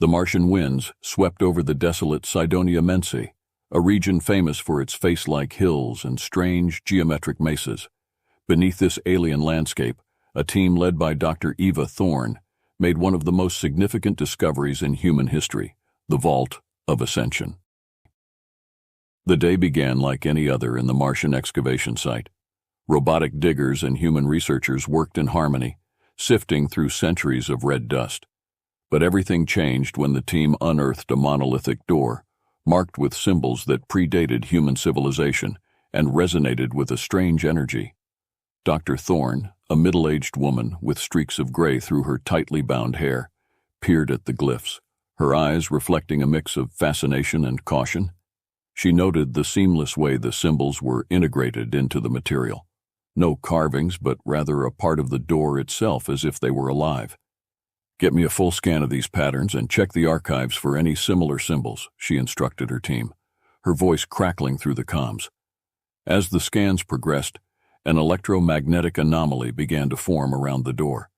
The Martian winds swept over the desolate Cydonia Mensae, a region famous for its face-like hills and strange geometric mesas. Beneath this alien landscape, a team led by Dr. Eva Thorne made one of the most significant discoveries in human history, the Vault of Ascension. The day began like any other in the Martian excavation site. Robotic diggers and human researchers worked in harmony, sifting through centuries of red dust. But everything changed when the team unearthed a monolithic door, marked with symbols that predated human civilization and resonated with a strange energy. Dr. Thorne, a middle-aged woman with streaks of gray through her tightly bound hair, peered at the glyphs, her eyes reflecting a mix of fascination and caution. She noted the seamless way the symbols were integrated into the material. No carvings, but rather a part of the door itself, as if they were alive. "Get me a full scan of these patterns and check the archives for any similar symbols," she instructed her team, her voice crackling through the comms. As the scans progressed, an electromagnetic anomaly began to form around the door.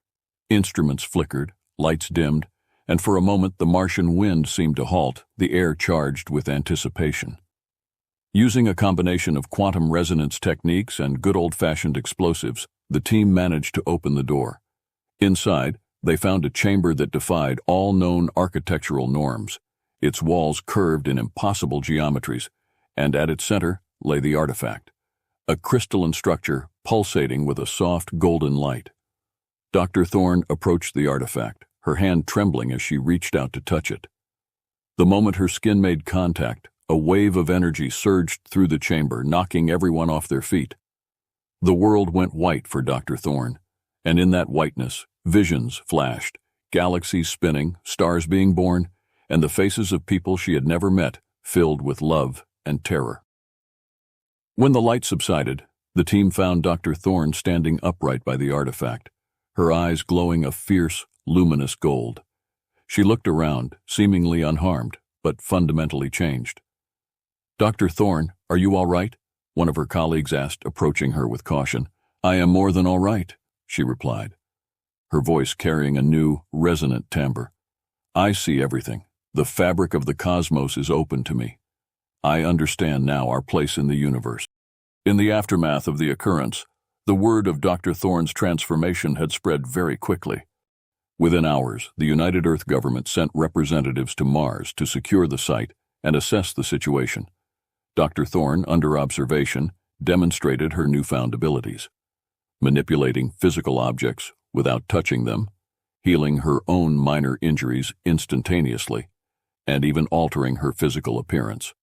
Instruments flickered, lights dimmed, and for a moment the Martian wind seemed to halt, the air charged with anticipation. Using a combination of quantum resonance techniques and good old-fashioned explosives, the team managed to open the door. Inside, they found a chamber that defied all known architectural norms, its walls curved in impossible geometries, and at its center lay the artifact, a crystalline structure pulsating with a soft golden light. Dr. Thorne approached the artifact, her hand trembling as she reached out to touch it. The moment her skin made contact, a wave of energy surged through the chamber, knocking everyone off their feet. The world went white for Dr. Thorne, and in that whiteness, visions flashed, galaxies spinning, stars being born, and the faces of people she had never met filled with love and terror. When the light subsided, the team found Dr. Thorne standing upright by the artifact, her eyes glowing a fierce, luminous gold. She looked around, seemingly unharmed, but fundamentally changed. "Dr. Thorne, are you all right?" one of her colleagues asked, approaching her with caution. "I am more than all right," she replied, her voice carrying a new, resonant timbre. "I see everything. The fabric of the cosmos is open to me. I understand now our place in the universe." In the aftermath of the occurrence, the word of Dr. Thorne's transformation had spread very quickly. Within hours, the United Earth government sent representatives to Mars to secure the site and assess the situation. Dr. Thorne, under observation, demonstrated her newfound abilities, manipulating physical objects without touching them, healing her own minor injuries instantaneously, and even altering her physical appearance.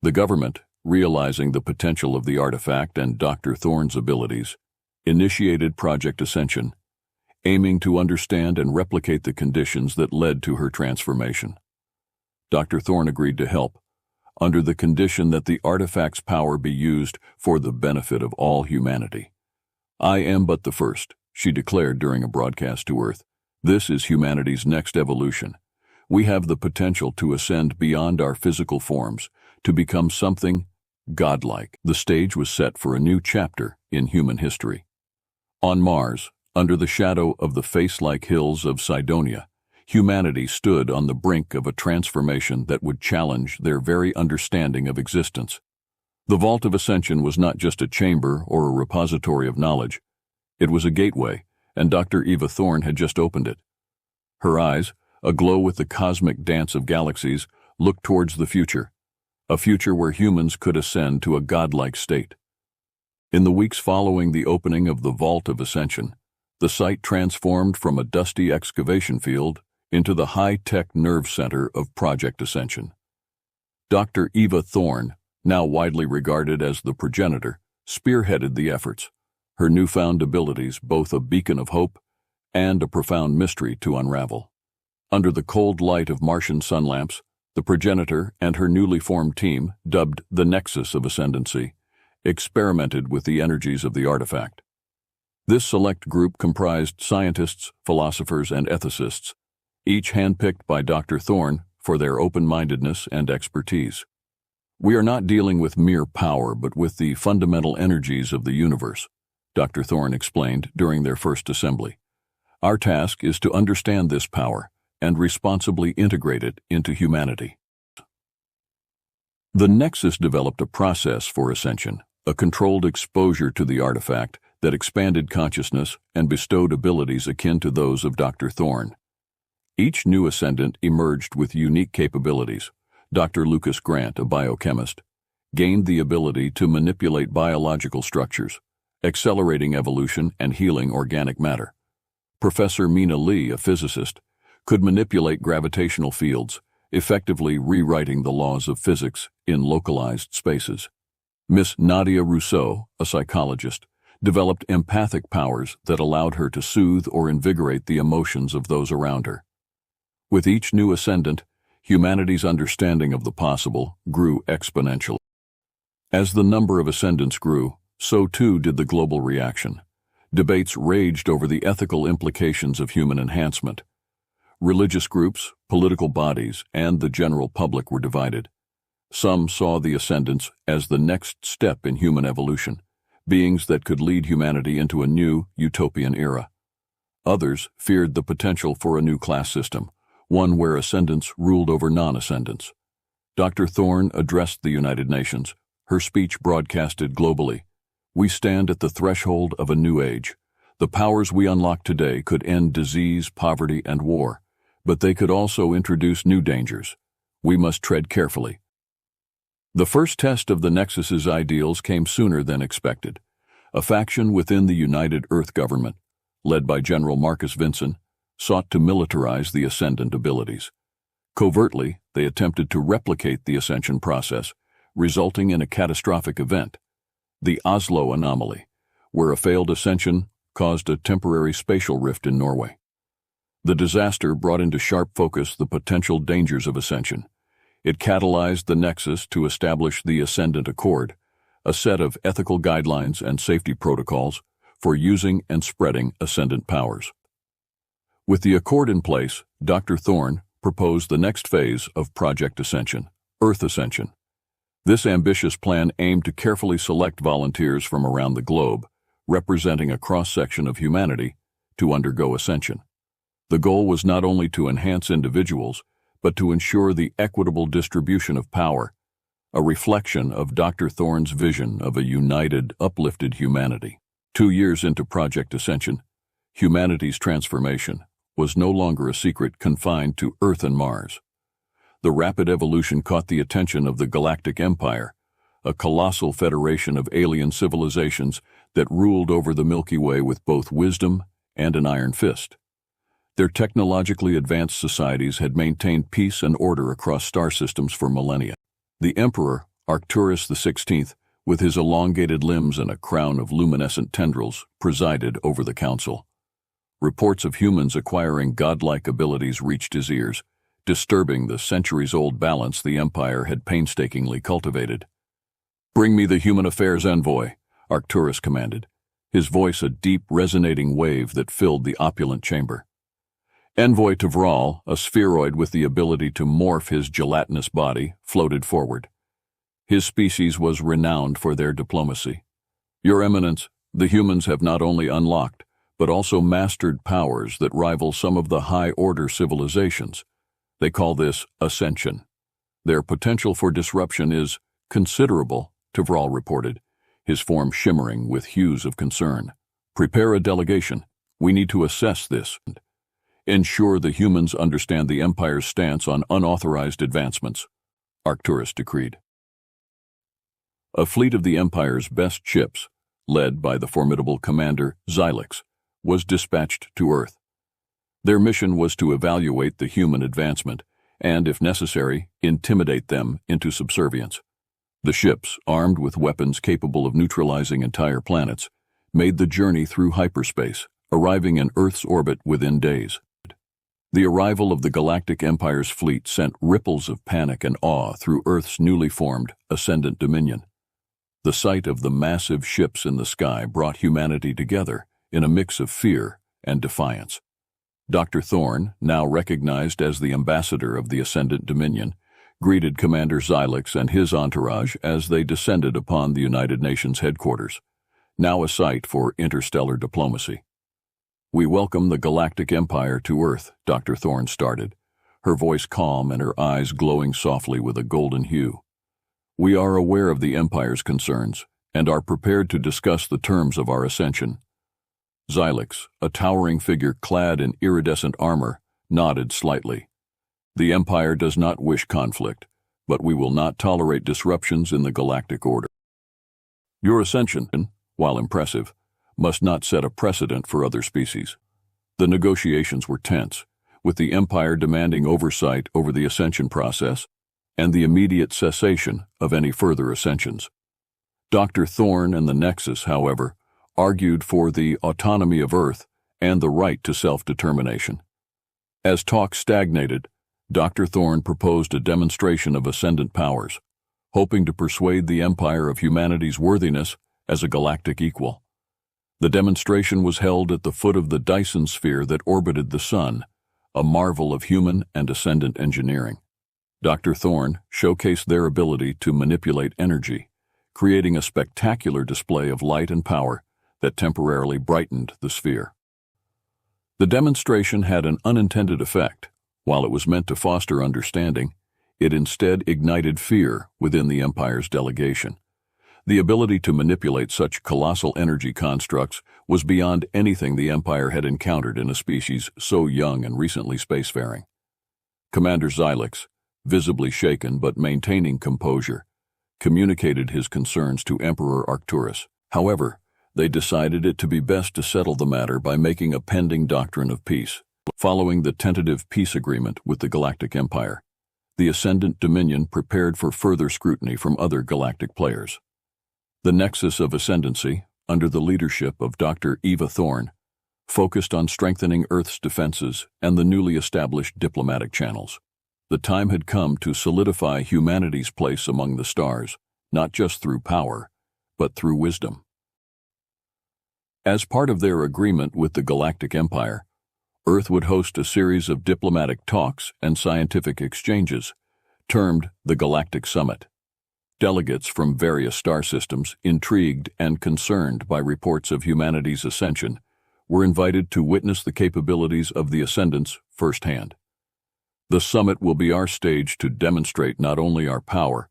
The government, realizing the potential of the artifact and Dr. Thorne's abilities, initiated Project Ascension, aiming to understand and replicate the conditions that led to her transformation. Dr. Thorne agreed to help, under the condition that the artifact's power be used for the benefit of all humanity. "I am but the first," she declared during a broadcast to Earth. "This is humanity's next evolution. We have the potential to ascend beyond our physical forms, to become something godlike." The stage was set for a new chapter in human history. On Mars, under the shadow of the face-like hills of Cydonia, humanity stood on the brink of a transformation that would challenge their very understanding of existence. The Vault of Ascension was not just a chamber or a repository of knowledge. It was a gateway, and Dr. Eva Thorne had just opened it. Her eyes, aglow with the cosmic dance of galaxies, looked towards the future, a future where humans could ascend to a godlike state. In the weeks following the opening of the Vault of Ascension, the site transformed from a dusty excavation field into the high-tech nerve center of Project Ascension. Dr. Eva Thorne, now widely regarded as the progenitor, spearheaded the efforts, her newfound abilities both a beacon of hope and a profound mystery to unravel. Under the cold light of Martian sun lamps, the progenitor and her newly formed team, dubbed the Nexus of Ascendancy, experimented with the energies of the artifact. This select group comprised scientists, philosophers, and ethicists, each handpicked by Dr. Thorne for their open-mindedness and expertise. "We are not dealing with mere power, but with the fundamental energies of the universe," Dr. Thorne explained during their first assembly. "Our task is to understand this power and responsibly integrate it into humanity. The Nexus developed a process for ascension, a controlled exposure to the artifact that expanded consciousness and bestowed abilities akin to those of Dr. Thorne. Each new ascendant emerged with unique capabilities. Dr. Lucas Grant, a biochemist, gained the ability to manipulate biological structures, accelerating evolution and healing organic matter. Professor Mina Lee, a physicist, could manipulate gravitational fields, effectively rewriting the laws of physics in localized spaces. Miss Nadia Rousseau, a psychologist, developed empathic powers that allowed her to soothe or invigorate the emotions of those around her. With each new ascendant, humanity's understanding of the possible grew exponentially. As the number of ascendants grew, so too did the global reaction. Debates raged over the ethical implications of human enhancement. Religious groups, political bodies, and the general public were divided. Some saw the ascendants as the next step in human evolution, beings that could lead humanity into a new, utopian era. Others feared the potential for a new class system, one where ascendants ruled over non-ascendants. Dr. Thorne addressed the United Nations, her speech broadcasted globally. "We stand at the threshold of a new age. The powers we unlock today could end disease, poverty, and war, but they could also introduce new dangers. We must tread carefully." The first test of the Nexus's ideals came sooner than expected. A faction within the United Earth government, led by General Marcus Vinson, sought to militarize the ascendant abilities. Covertly, they attempted to replicate the ascension process, resulting in a catastrophic event, the Oslo anomaly, where a failed ascension caused a temporary spatial rift in Norway. The disaster brought into sharp focus the potential dangers of ascension. It catalyzed the Nexus to establish the Ascendant Accord, a set of ethical guidelines and safety protocols for using and spreading ascendant powers. With the Accord in place, Dr. Thorne proposed the next phase of Project Ascension, Earth Ascension. This ambitious plan aimed to carefully select volunteers from around the globe, representing a cross-section of humanity, to undergo ascension. The goal was not only to enhance individuals, but to ensure the equitable distribution of power, a reflection of Dr. Thorne's vision of a united, uplifted humanity. 2 years into Project Ascension, humanity's transformation was no longer a secret confined to Earth and Mars. The rapid evolution caught the attention of the Galactic Empire, a colossal federation of alien civilizations that ruled over the Milky Way with both wisdom and an iron fist. Their technologically advanced societies had maintained peace and order across star systems for millennia. The Emperor, Arcturus XVI, with his elongated limbs and a crown of luminescent tendrils, presided over the council. Reports of humans acquiring godlike abilities reached his ears, disturbing the centuries-old balance the Empire had painstakingly cultivated. "Bring me the human affairs envoy," Arcturus commanded, his voice a deep, resonating wave that filled the opulent chamber. Envoy Tavral, a spheroid with the ability to morph his gelatinous body, floated forward. His species was renowned for their diplomacy. "Your Eminence, the humans have not only unlocked, but also mastered powers that rival some of the high-order civilizations. They call this ascension. Their potential for disruption is considerable," Tavral reported, his form shimmering with hues of concern. "Prepare a delegation. We need to assess this. Ensure the humans understand the Empire's stance on unauthorized advancements," Arcturus decreed. A fleet of the Empire's best ships, led by the formidable commander Xylix, was dispatched to Earth. Their mission was to evaluate the human advancement and, if necessary, intimidate them into subservience. The ships, armed with weapons capable of neutralizing entire planets, made the journey through hyperspace, arriving in Earth's orbit within days. The arrival of the Galactic Empire's fleet sent ripples of panic and awe through Earth's newly formed Ascendant Dominion. The sight of the massive ships in the sky brought humanity together in a mix of fear and defiance. Dr. Thorne, now recognized as the ambassador of the Ascendant Dominion, greeted Commander Xylix and his entourage as they descended upon the United Nations headquarters, now a site for interstellar diplomacy. We welcome the Galactic Empire to Earth, Dr. Thorne started, her voice calm and her eyes glowing softly with a golden hue. We are aware of the Empire's concerns and are prepared to discuss the terms of our ascension. Xylix, a towering figure clad in iridescent armor, nodded slightly. The Empire does not wish conflict, but we will not tolerate disruptions in the galactic order. Your ascension, while impressive, must not set a precedent for other species. The negotiations were tense, with the Empire demanding oversight over the ascension process and the immediate cessation of any further ascensions. Dr. Thorne and the Nexus, however, argued for the autonomy of Earth and the right to self-determination. As talks stagnated, Dr. Thorne proposed a demonstration of ascendant powers, hoping to persuade the Empire of humanity's worthiness as a galactic equal. The demonstration was held at the foot of the Dyson sphere that orbited the Sun, a marvel of human and ascendant engineering. Dr. Thorne showcased their ability to manipulate energy, creating a spectacular display of light and power that temporarily brightened the sphere. The demonstration had an unintended effect. While it was meant to foster understanding, it instead ignited fear within the Empire's delegation. The ability to manipulate such colossal energy constructs was beyond anything the Empire had encountered in a species so young and recently spacefaring. Commander Xylix, visibly shaken but maintaining composure, communicated his concerns to Emperor Arcturus. However, they decided it to be best to settle the matter by making a pending doctrine of peace. Following the tentative peace agreement with the Galactic Empire, the Ascendant Dominion prepared for further scrutiny from other galactic players. The Nexus of Ascendancy, under the leadership of Dr. Eva Thorne, focused on strengthening Earth's defenses and the newly established diplomatic channels. The time had come to solidify humanity's place among the stars, not just through power, but through wisdom. As part of their agreement with the Galactic Empire, Earth would host a series of diplomatic talks and scientific exchanges, termed the Galactic Summit. Delegates from various star systems, intrigued and concerned by reports of humanity's ascension, were invited to witness the capabilities of the Ascendants firsthand. The summit will be our stage to demonstrate not only our power,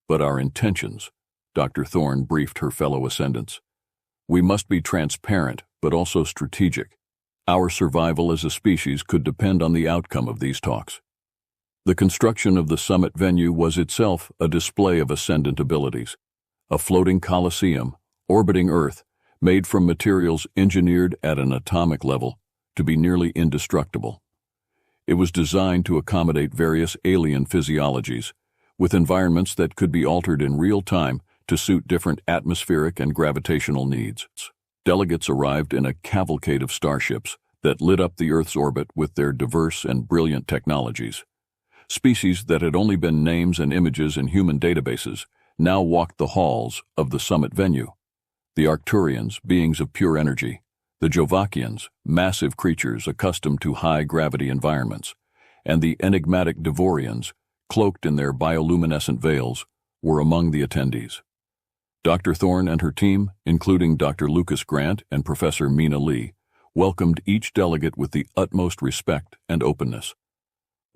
but our intentions, Dr. Thorne briefed her fellow Ascendants. We must be transparent, but also strategic. Our survival as a species could depend on the outcome of these talks. The construction of the summit venue was itself a display of ascendant abilities, a floating coliseum orbiting Earth, made from materials engineered at an atomic level to be nearly indestructible. It was designed to accommodate various alien physiologies, with environments that could be altered in real time to suit different atmospheric and gravitational needs. Delegates arrived in a cavalcade of starships that lit up the Earth's orbit with their diverse and brilliant technologies. Species that had only been names and images in human databases now walked the halls of the summit venue. The Arcturians, beings of pure energy, the Jovakians, massive creatures accustomed to high-gravity environments, and the enigmatic Devorians, cloaked in their bioluminescent veils, were among the attendees. Dr. Thorne and her team, including Dr. Lucas Grant and Professor Mina Lee, welcomed each delegate with the utmost respect and openness.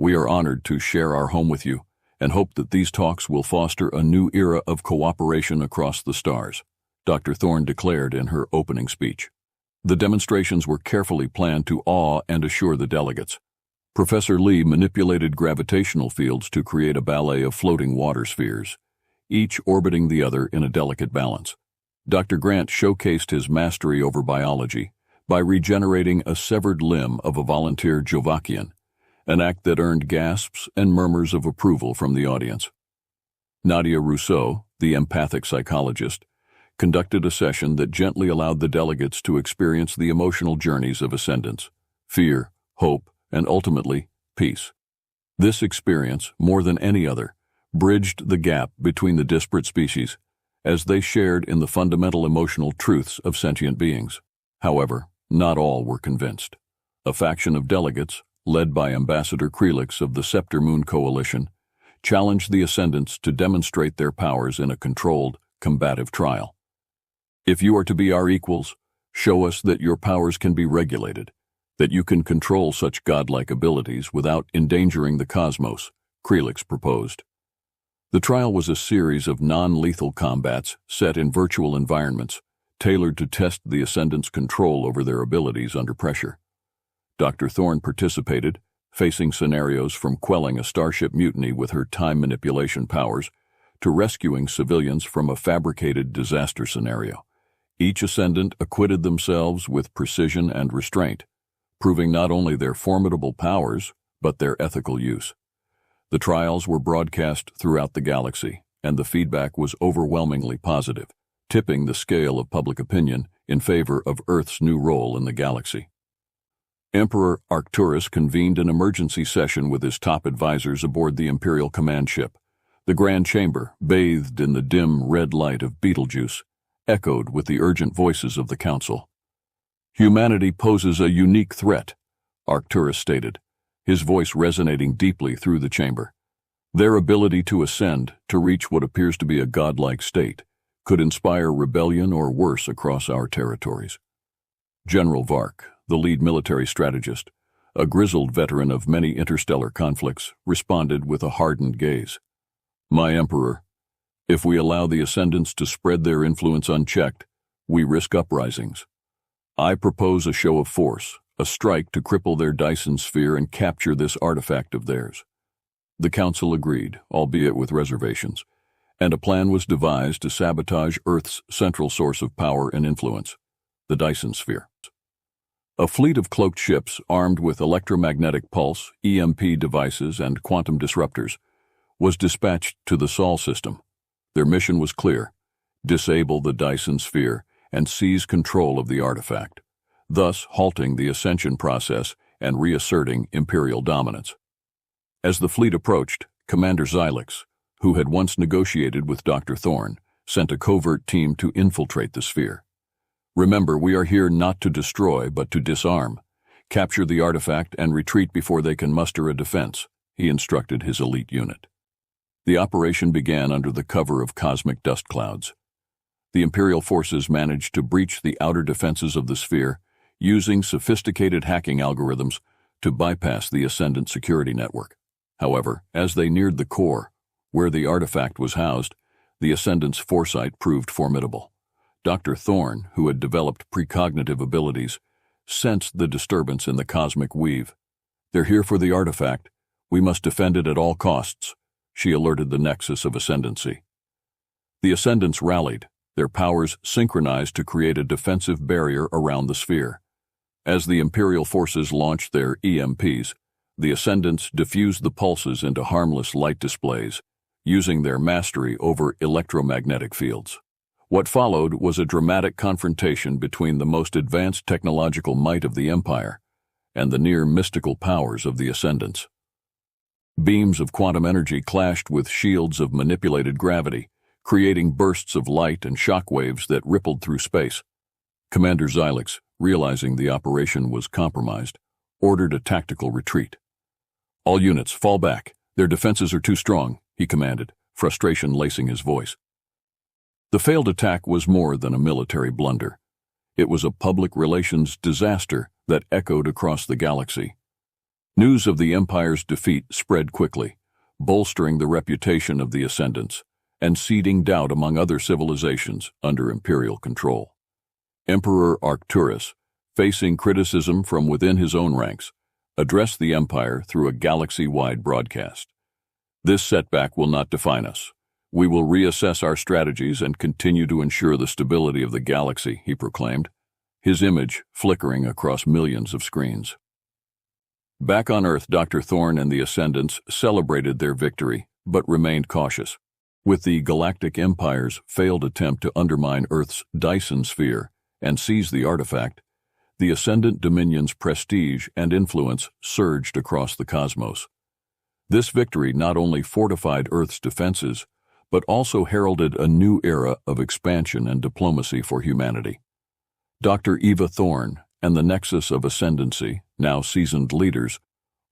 We are honored to share our home with you and hope that these talks will foster a new era of cooperation across the stars, Dr. Thorne declared in her opening speech. The demonstrations were carefully planned to awe and assure the delegates. Professor Lee manipulated gravitational fields to create a ballet of floating water spheres, each orbiting the other in a delicate balance. Dr. Grant showcased his mastery over biology by regenerating a severed limb of a volunteer Jovakian, an act that earned gasps and murmurs of approval from the audience. Nadia Rousseau, the empathic psychologist, conducted a session that gently allowed the delegates to experience the emotional journeys of ascendance, fear, hope, and ultimately, peace. This experience, more than any other, bridged the gap between the disparate species, as they shared in the fundamental emotional truths of sentient beings. However, not all were convinced. A faction of delegates, led by Ambassador Krelix of the Scepter Moon Coalition, challenged the Ascendants to demonstrate their powers in a controlled, combative trial. If you are to be our equals, show us that your powers can be regulated, That you can control such godlike abilities without endangering the cosmos, Krelix proposed. The trial was a series of non-lethal combats set in virtual environments, tailored to test the Ascendant's control over their abilities under pressure. Dr. Thorne participated, facing scenarios from quelling a starship mutiny with her time manipulation powers to rescuing civilians from a fabricated disaster scenario. Each Ascendant acquitted themselves with precision and restraint, proving not only their formidable powers, but their ethical use. The trials were broadcast throughout the galaxy, and the feedback was overwhelmingly positive, tipping the scale of public opinion in favor of Earth's new role in the galaxy. Emperor Arcturus convened an emergency session with his top advisors aboard the Imperial command ship. The Grand Chamber, bathed in the dim red light of Betelgeuse, echoed with the urgent voices of the Council. "Humanity poses a unique threat," Arcturus stated, his voice resonating deeply through the chamber. "Their ability to ascend, to reach what appears to be a godlike state, could inspire rebellion or worse across our territories." General Vark, the lead military strategist, a grizzled veteran of many interstellar conflicts, responded with a hardened gaze. "My Emperor, if we allow the Ascendants to spread their influence unchecked, we risk uprisings. I propose a show of force, a strike to cripple their Dyson sphere and capture this artifact of theirs." The Council agreed, albeit with reservations, and a plan was devised to sabotage Earth's central source of power and influence, the Dyson sphere. A fleet of cloaked ships armed with electromagnetic pulse, EMP devices, and quantum disruptors was dispatched to the Sol system. Their mission was clear: disable the Dyson sphere and seize control of the artifact, thus halting the ascension process and reasserting Imperial dominance. As the fleet approached, Commander Xylix, who had once negotiated with Dr. Thorne, sent a covert team to infiltrate the sphere. "Remember, we are here not to destroy, but to disarm. Capture the artifact and retreat before they can muster a defense," he instructed his elite unit. The operation began under the cover of cosmic dust clouds. The Imperial forces managed to breach the outer defenses of the sphere, using sophisticated hacking algorithms to bypass the Ascendant security network. However, as they neared the core, where the artifact was housed, the Ascendant's foresight proved formidable. Dr. Thorne, who had developed precognitive abilities, sensed the disturbance in the cosmic weave. "They're here for the artifact. We must defend it at all costs," she alerted the nexus of ascendancy. The Ascendants rallied, their powers synchronized to create a defensive barrier around the sphere. As the Imperial forces launched their EMPs, the Ascendants diffused the pulses into harmless light displays, using their mastery over electromagnetic fields. What followed was a dramatic confrontation between the most advanced technological might of the Empire and the near-mystical powers of the Ascendants. Beams of quantum energy clashed with shields of manipulated gravity, creating bursts of light and shock waves that rippled through space. Commander Xylix, realizing the operation was compromised, ordered a tactical retreat. "All units, fall back. Their defenses are too strong," he commanded, frustration lacing his voice. The failed attack was more than a military blunder. It was a public relations disaster that echoed across the galaxy. News of the Empire's defeat spread quickly, bolstering the reputation of the Ascendants and seeding doubt among other civilizations under Imperial control. Emperor Arcturus, facing criticism from within his own ranks, addressed the Empire through a galaxy-wide broadcast. "This setback will not define us. We will reassess our strategies and continue to ensure the stability of the galaxy," he proclaimed, his image flickering across millions of screens. Back on Earth, Dr. Thorne and the Ascendants celebrated their victory, but remained cautious. With the Galactic Empire's failed attempt to undermine Earth's Dyson sphere and seize the artifact, the Ascendant Dominion's prestige and influence surged across the cosmos. This victory not only fortified Earth's defenses, but also heralded a new era of expansion and diplomacy for humanity. Dr. Eva Thorne and the Nexus of Ascendancy, now seasoned leaders,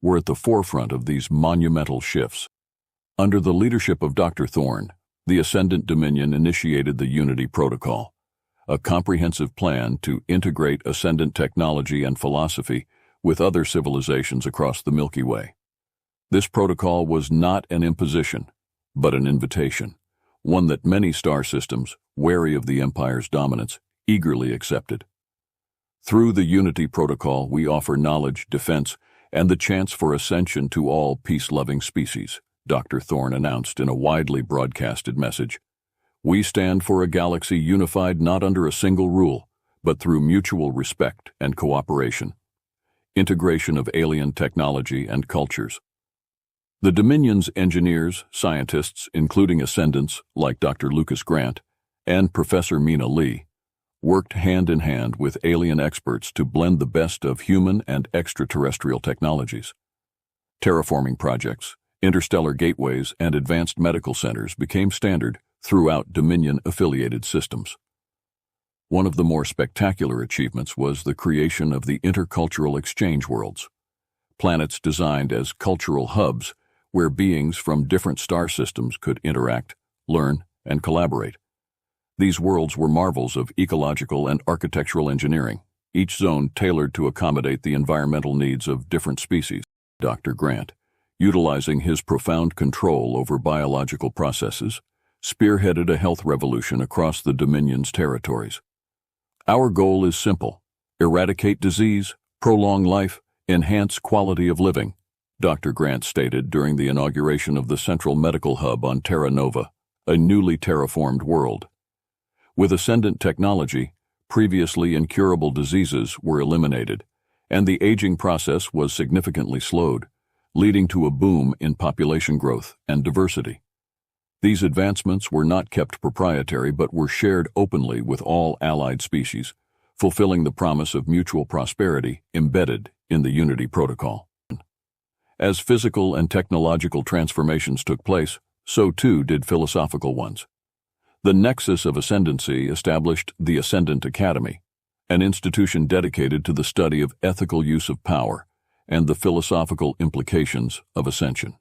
were at the forefront of these monumental shifts. Under the leadership of Dr. Thorne, the Ascendant Dominion initiated the Unity Protocol, a comprehensive plan to integrate Ascendant technology and philosophy with other civilizations across the Milky Way. This protocol was not an imposition, but an invitation, one that many star systems, wary of the Empire's dominance, eagerly accepted. Through the Unity Protocol, we offer knowledge, defense, and the chance for ascension to all peace-loving species, Dr. Thorne announced in a widely broadcasted message. We stand for a galaxy unified not under a single rule, but through mutual respect and cooperation. Integration of alien technology and cultures. The Dominion's engineers, scientists, including ascendants like Dr. Lucas Grant and Professor Mina Lee, worked hand in hand with alien experts to blend the best of human and extraterrestrial technologies. Terraforming projects, interstellar gateways, and advanced medical centers became standard throughout Dominion-affiliated systems. One of the more spectacular achievements was the creation of the intercultural exchange worlds, planets designed as cultural hubs where beings from different star systems could interact, learn, and collaborate. These worlds were marvels of ecological and architectural engineering, each zone tailored to accommodate the environmental needs of different species. Dr. Grant, utilizing his profound control over biological processes, spearheaded a health revolution across the Dominion's territories. Our goal is simple: eradicate disease, prolong life, enhance quality of living, Dr. Grant stated during the inauguration of the Central Medical Hub on Terra Nova, a newly terraformed world. With ascendant technology, previously incurable diseases were eliminated, and the aging process was significantly slowed, leading to a boom in population growth and diversity. These advancements were not kept proprietary but were shared openly with all allied species, fulfilling the promise of mutual prosperity embedded in the Unity Protocol. As physical and technological transformations took place, so too did philosophical ones. The Nexus of Ascendancy established the Ascendant Academy, an institution dedicated to the study of ethical use of power and the philosophical implications of ascension.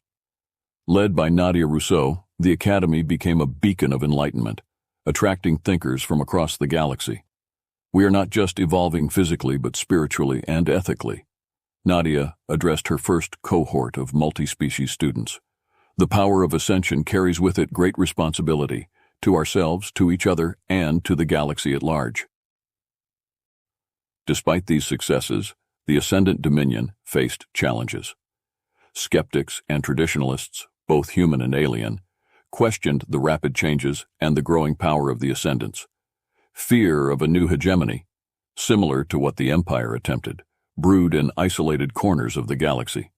Led by Nadia Rousseau, the Academy became a beacon of enlightenment, attracting thinkers from across the galaxy. We are not just evolving physically but spiritually and ethically. Nadia addressed her first cohort of multi-species students. The power of ascension carries with it great responsibility, to ourselves, to each other, and to the galaxy at large. Despite these successes, the Ascendant Dominion faced challenges. Skeptics and traditionalists, both human and alien, questioned the rapid changes and the growing power of the Ascendants. Fear of a new hegemony, similar to what the Empire attempted, brewed in isolated corners of the galaxy.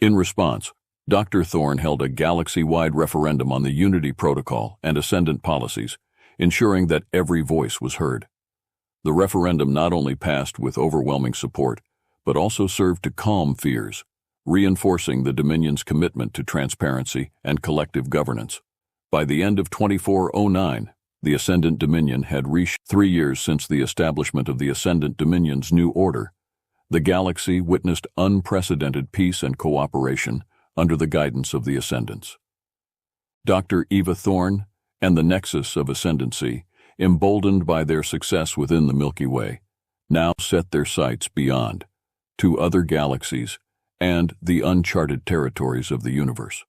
In response, Dr. Thorne held a galaxy-wide referendum on the Unity Protocol and Ascendant policies, ensuring that every voice was heard. The referendum not only passed with overwhelming support, but also served to calm fears, reinforcing the Dominion's commitment to transparency and collective governance. By the end of 2409, the Ascendant Dominion had reached 3 years since the establishment of the Ascendant Dominion's new order. The galaxy witnessed unprecedented peace and cooperation under the guidance of the Ascendants. Dr. Eva Thorne and the Nexus of Ascendancy, emboldened by their success within the Milky Way, now set their sights beyond, to other galaxies and the uncharted territories of the universe.